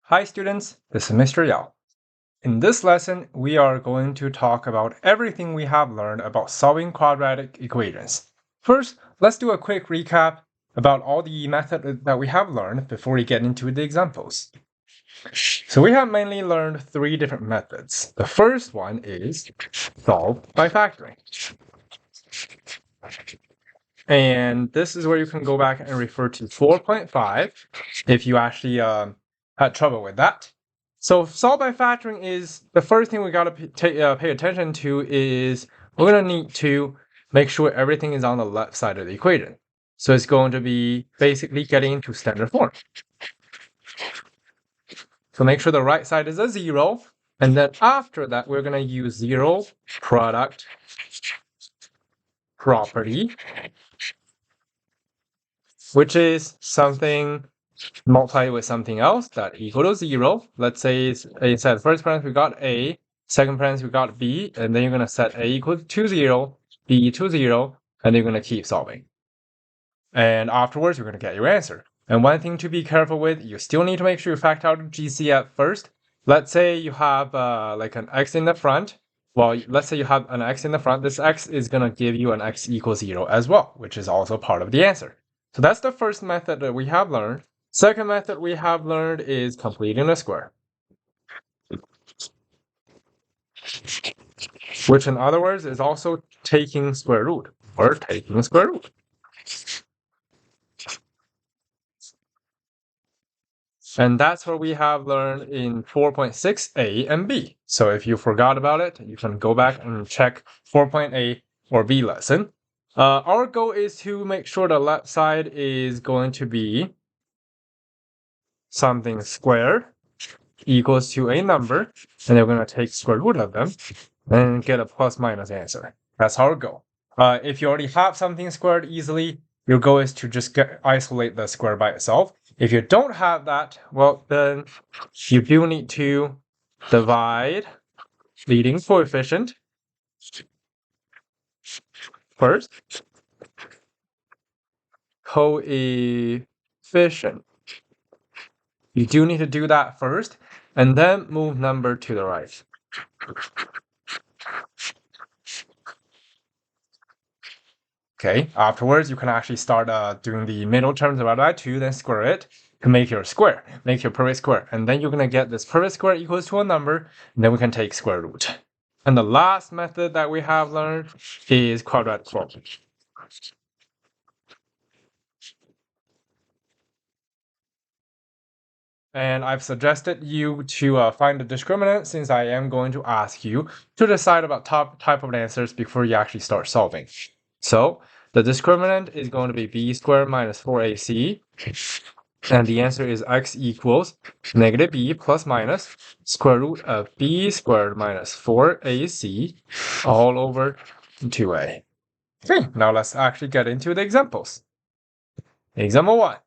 Hi students, this is Mr. Yao. In this lesson, we are going to talk about everything we have learned about solving quadratic equations. First, let's do a quick recap about all the methods that we have learned before we get into the examples. So we have mainly learned three different methods. The first one is solve by factoring. And this is where you can go back and refer to 4.5 if you actually had trouble with that. So solve by factoring is the first thing we got to pay attention to is we're going to need to make sure everything is on the left side of the equation. So it's going to be basically getting into standard form. So make sure the right side is a 0. And then after that, we're going to use 0 product property, which is something multiply with something else that equal to 0. Let's say instead first parenthesis we got A, second parenthesis we got B, and then you're going to set A equal to 0, B to 0, and you're going to keep solving. And afterwards, you're going to get your answer. And one thing to be careful with, you still need to make sure you factor out GCF first. Let's say you have like an x in the front. Well, let's say you have an x in the front. This x is going to give you an x equals 0 as well, which is also part of the answer. So that's the first method that we have learned. Second method we have learned is completing a square, which in other words is also taking square root or taking square root. And that's what we have learned in 4.6a and b. So if you forgot about it, you can go back and check 4.a or b lesson. Our goal is to make sure the left side is going to be something squared equals to a number, and they're going to take square root of them and get a plus minus answer. That's our goal. If you already have something squared easily, your goal is to just isolate the square by itself. If you don't have that, well, then you do need to divide leading coefficient first. Coefficient. You do need to do that first, and then move number to the right. Okay, afterwards, you can actually start doing the middle terms divided by 2, then square it to make your square, make your perfect square. And then you're going to get this perfect square equals to a number, and then we can take square root. And the last method that we have learned is quadratic formula. And I've suggested you to find the discriminant since I am going to ask you to decide about type of answers before you actually start solving. So the discriminant is going to be b squared minus 4ac. And the answer is x equals negative b plus minus square root of b squared minus 4ac all over 2a. Okay, now let's actually get into the examples. Example 1.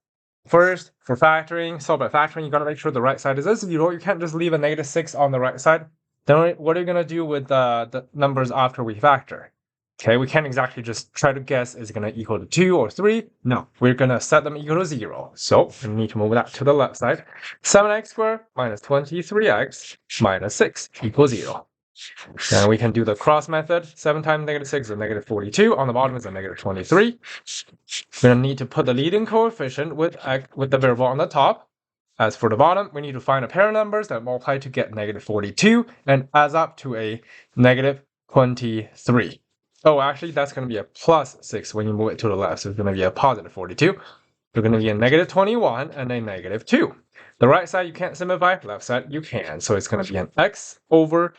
First, for factoring, solve by factoring, you got to make sure the right side is a 0. You can't just leave a negative 6 on the right side. Then what are you going to do with the numbers after we factor? Okay, we can't exactly just try to guess is it going to equal to 2 or 3. No, we're going to set them equal to 0. So we need to move that to the left side. 7x squared minus 23x minus 6 equals 0. Then we can do the cross method. 7 times negative 6 is negative 42. On the bottom is a negative 23. We're going to need to put the leading coefficient with the variable on the top. As for the bottom, we need to find a pair of numbers that multiply to get negative 42 and adds up to a negative 23. Oh, actually, that's going to be a plus 6 when you move it to the left. So it's going to be a positive 42. There's going to be a negative 21 and a negative 2. The right side you can't simplify, left side you can. So it's going to be an x over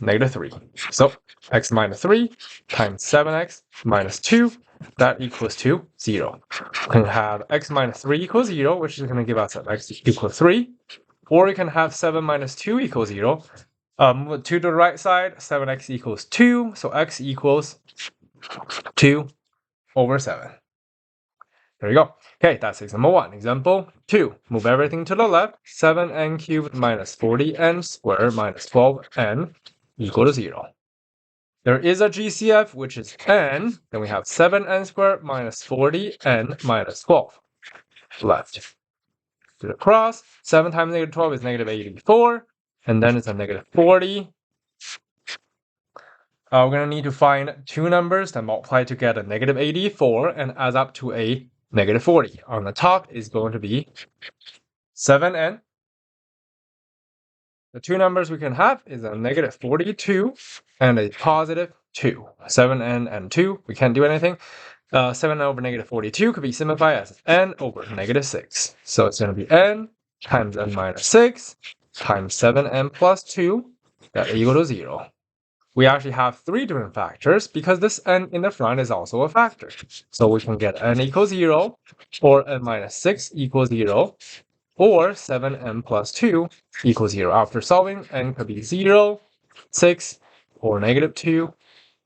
negative 3. So x minus 3 times 7x minus 2, that equals to 0. We can have x minus 3 equals 0, which is going to give us an x equals 3. Or we can have 7 minus 2 equals 0. Move it to the right side, 7x equals 2. So x equals 2 over 7. There you go. Okay, that's example 1. Example 2. Move everything to the left. 7n cubed minus 40n squared minus 12n equal to 0. There is a GCF, which is n. Then we have 7n squared minus 40n minus 12 left. do the cross. 7 times negative 12 is negative 84. And then it's a negative 40. We're going to need to find two numbers that multiply to get a negative 84 and adds up to a negative 40. On the top is going to be 7n. The two numbers we can have is a negative 42 and a positive 2. 7n and 2, we can't do anything. 7 over negative 42 could be simplified as n over negative 6. So it's going to be n times n minus 6 times 7n plus 2, that equal to 0. We actually have three different factors because this n in the front is also a factor. So we can get n equals 0, or n minus 6 equals 0, or 7n plus 2 equals 0. After solving, n could be 0, 6, or negative 2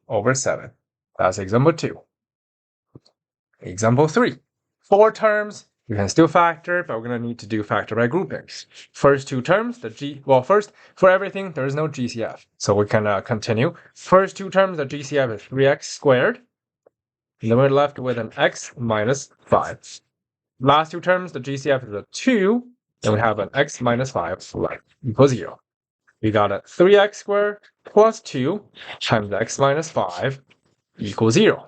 over 7. That's example 2. Example 3. 4 terms. You can still factor, but we're going to need to do factor by grouping. First two terms, first, for everything, there is no GCF. So we can continue. First two terms, the GCF is 3x squared. And then we're left with an x minus 5. Last two terms, the GCF is a 2. Then we have an x minus 5 left equals 0. We got a 3x squared plus 2 times x minus 5 equals 0.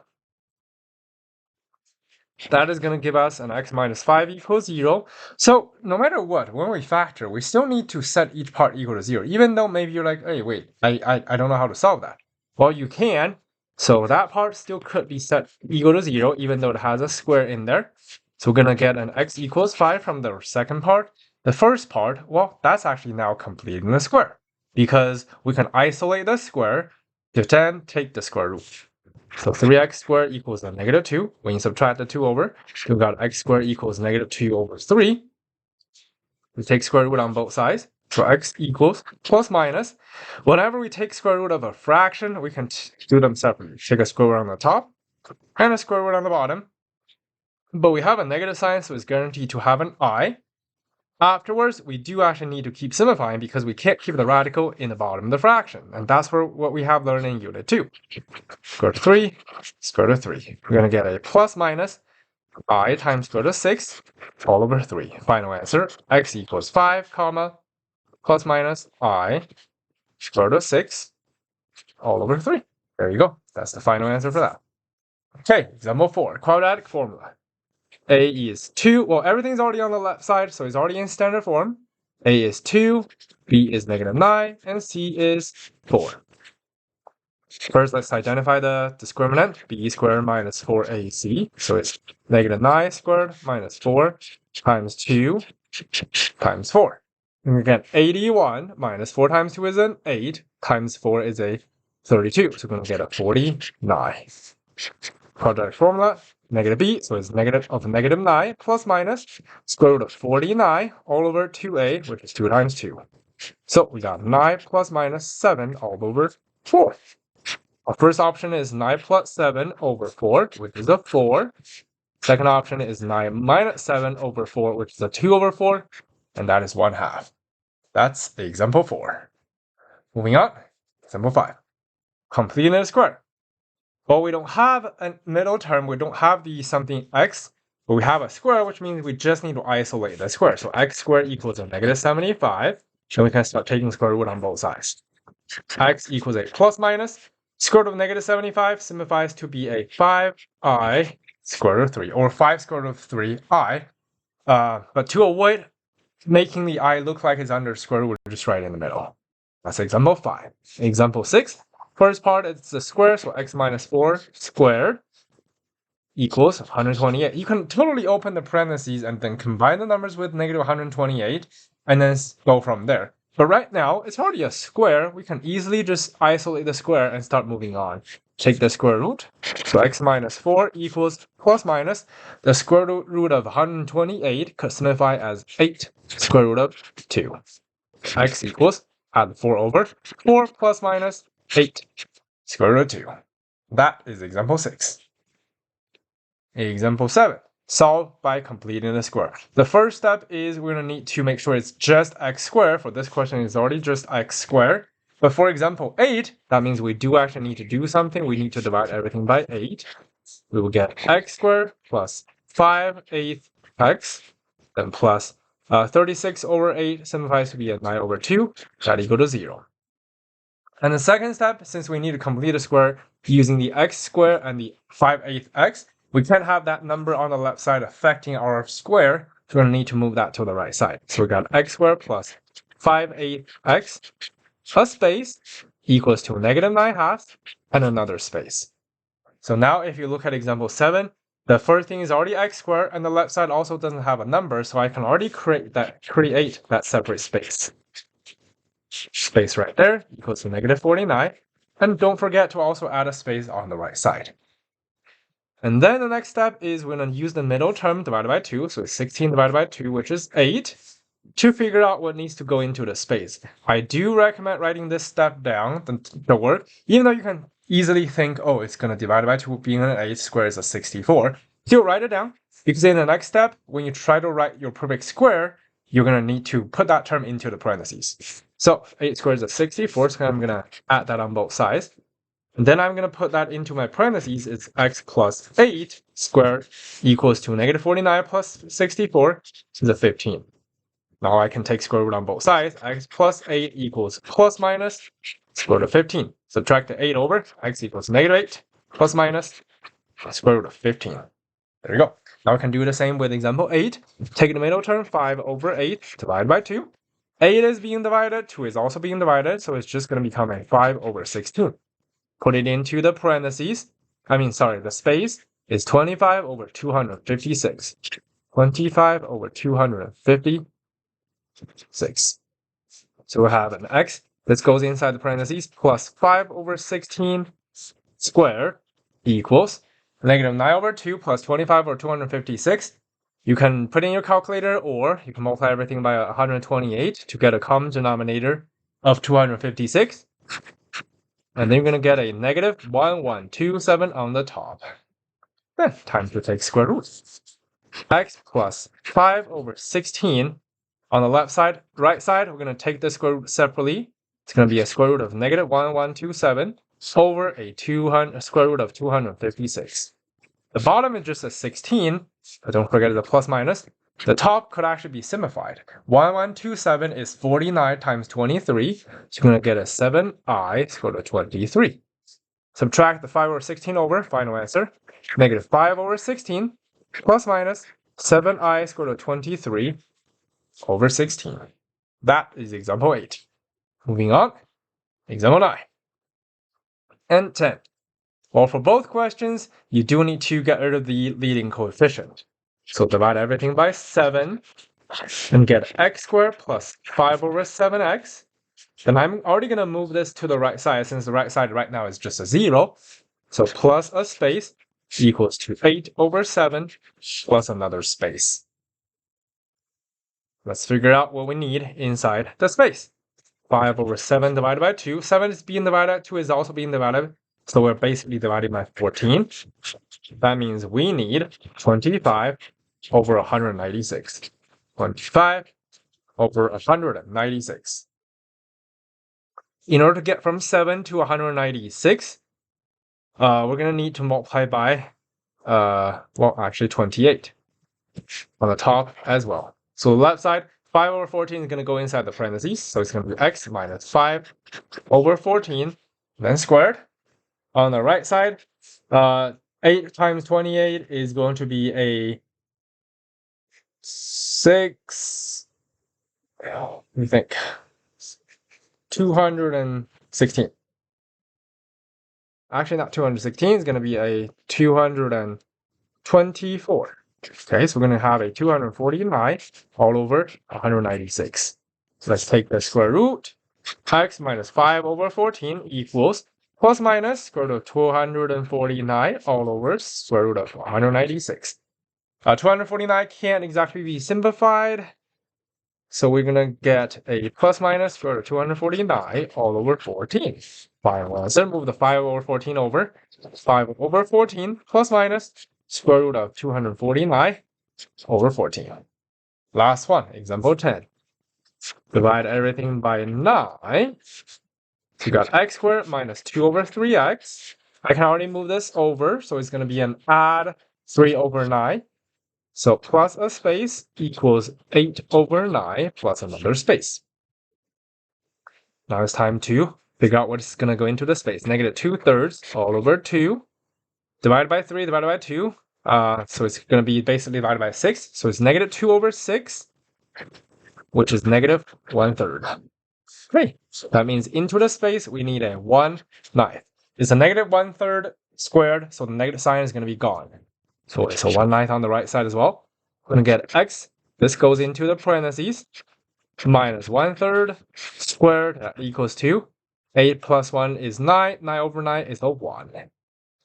That is going to give us an x minus 5 equals 0. So no matter what, when we factor, we still need to set each part equal to 0, even though maybe you're like, hey, wait, I don't know how to solve that. Well, you can. So that part still could be set equal to 0, even though it has a square in there. So we're going to get an x equals 5 from the second part. The first part, well, that's actually now completing the square, because we can isolate the square to then take the square root. So 3x squared equals a negative 2. When you subtract the 2 over, we got x squared equals negative 2 over 3. We take square root on both sides. So x equals plus minus. Whenever we take square root of a fraction, we can do them separately. Take a square root on the top and a square root on the bottom. But we have a negative sign, so it's guaranteed to have an I. Afterwards, we do actually need to keep simplifying because we can't keep the radical in the bottom of the fraction. And that's what we have learned in Unit 2. Square root of 3, square root of 3. We're going to get a plus minus I times square root of 6 all over 3. Final answer, x equals 5, comma, plus minus I square root of 6 all over 3. There you go. That's the final answer for that. Okay, example 4, quadratic formula. A is 2. Well, everything's already on the left side, so it's already in standard form. A is 2, B is negative 9, and C is 4. First, let's identify the discriminant, b squared minus 4ac. So it's negative 9 squared minus 4 times 2 times 4. And we get 81 minus 4 times 2 is an 8, times 4 is a 32. So we're going to get a 49. Quadratic formula, negative b, so it's negative of negative 9 plus minus square root of 49 all over 2a, which is 2 times 2. So we got 9 plus minus 7 all over 4. Our first option is 9 plus 7 over 4, which is a 4. Second option is 9 minus 7 over 4, which is a 2 over 4, and that is 1/2. That's example 4. Moving on, example 5. Completing a square. Well, we don't have a middle term, we don't have the something x, but we have a square, which means we just need to isolate the square. So x squared equals a negative 75, and we can start taking square root on both sides. X equals a plus minus. Square root of negative 75 simplifies to be a 5i square root of 3, or 5 square root of 3i. But to avoid making the I look like it's under square root, we're just right in the middle. That's example 5. Example 6. First part, it's the square, so x minus 4 squared equals 128. You can totally open the parentheses and then combine the numbers with negative 128 and then go from there. But right now, it's already a square. We can easily just isolate the square and start moving on. Take the square root. So x minus 4 equals plus minus the square root of 128 could simplify as 8 square root of 2. X equals, add 4 over 4 plus minus 8 square root of 2. That is example 6. Example 7. Solve by completing the square. The first step is we're going to need to make sure it's just x squared. For this question, it's already just x squared. But for example 8, that means we do actually need to do something. We need to divide everything by 8. We will get x squared plus 5/8 x, then plus 36 over 8 simplifies to be a 9 over 2, that equal to 0. And the second step, since we need to complete a square using the x square and the 5/8 x, we can't have that number on the left side affecting our square, so we're going to need to move that to the right side. So we got x squared plus 5/8 x, a space, equals to negative 9/2, and another space. So now if you look at example 7, the first thing is already x squared, and the left side also doesn't have a number, so I can already create that separate space. Space right there equals to negative 49. And don't forget to also add a space on the right side. And then the next step is we're going to use the middle term divided by 2. So it's 16 divided by 2, which is 8, to figure out what needs to go into the space. I do recommend writing this step down, the work, even though you can easily think, oh, it's going to divide by 2, being an 8 squared is a 64. Still write it down, because in the next step, when you try to write your perfect square, you're going to need to put that term into the parentheses. So 8 squared is a 64, so I'm going to add that on both sides. And then I'm going to put that into my parentheses. It's x plus 8 squared equals to negative 49 plus 64 is a 15. Now I can take square root on both sides. X plus 8 equals plus minus square root of 15. Subtract the 8 over, x equals negative 8 plus minus square root of 15. There you go. Now I can do the same with example 8. Take the middle term, 5 over 8, divided by 2. 8 is being divided, 2 is also being divided, so it's just going to become a 5 over 16. Put it into the parentheses. The space is 25 over 256. 25 over 256. So we have an x that goes inside the parentheses plus 5 over 16 squared equals negative 9 over 2 plus 25 over 256. You can put in your calculator, or you can multiply everything by 128 to get a common denominator of 256. And then you're going to get a negative 1127 on the top. Then time to take square root. X plus 5 over 16 on the left side. Right side, we're going to take the square root separately. It's going to be a square root of negative 1127 over a square root of 256. The bottom is just a 16, but don't forget the plus minus. The top could actually be simplified. 1127 is 49 times 23, so you're going to get a 7i squared root of 23. Subtract the 5 over 16 over, final answer. Negative 5 over 16 plus minus 7i squared root of 23 over 16. That is example 8. Moving on, example 9 and 10. Well, for both questions, you do need to get rid of the leading coefficient. So divide everything by 7 and get x squared plus 5 over 7x. Then I'm already going to move this to the right side, since the right side right now is just a 0. So plus a space equals to 8 over 7 plus another space. Let's figure out what we need inside the space. 5 over 7 divided by 2. 7 is being divided, 2 is also being divided. So we're basically dividing by 14. That means we need 25 over 196. 25 over 196. In order to get from 7 to 196, we're going to need to multiply by, 28 on the top as well. So the left side, 5 over 14 is going to go inside the parentheses. So it's going to be x minus 5 over 14, then squared. On the right side, 8 times 28 is going to be a 6, let me think, 216. Actually, not 216, it's going to be a 224. Okay, so we're going to have a 249 all over 196. So let's take the square root. X minus 5 over 14 equals plus minus square root of 249 all over square root of 196. 249 can't exactly be simplified, so we're going to get a plus minus square root of 249 all over 14. Final answer, move the 5 over 14 over. 5 over 14 plus minus square root of 249 over 14. Last one, example 10. Divide everything by 9. So you got x squared minus 2 over 3x. I can already move this over, so it's going to be an add 3 over 9. So plus a space equals 8/9 plus another space. Now it's time to figure out what's going to go into the space. Negative 2/3 all over 2 divided by 3 divided by 2. So it's going to be basically divided by 6. So it's negative 2/6, which is negative 1/3. Great. That means into the space, we need a 1/9. It's a negative 1/3 squared, so the negative sign is going to be gone. So it's a 1/9 on the right side as well. We're going to get x. This goes into the parentheses. Minus 1/3 squared, that equals 2. 8 plus 1 is 9. 9/9 is a 1.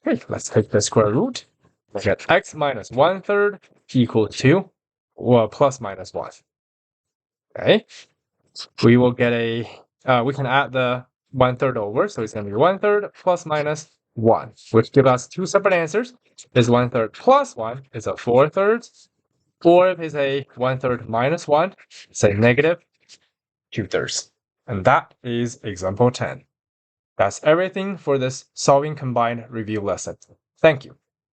Okay, let's take the square root. We get x minus 1/3 equals 2. Well, plus minus 1. Okay. We will get we can add the 1/3 over, so it's going to be 1/3 plus minus 1, which gives us two separate answers. Is 1/3 plus 1 is a 4/3, or if it's a 1/3 minus 1, it's a negative 2/3. And that is example 10. That's everything for this solving combined review lesson. Thank you.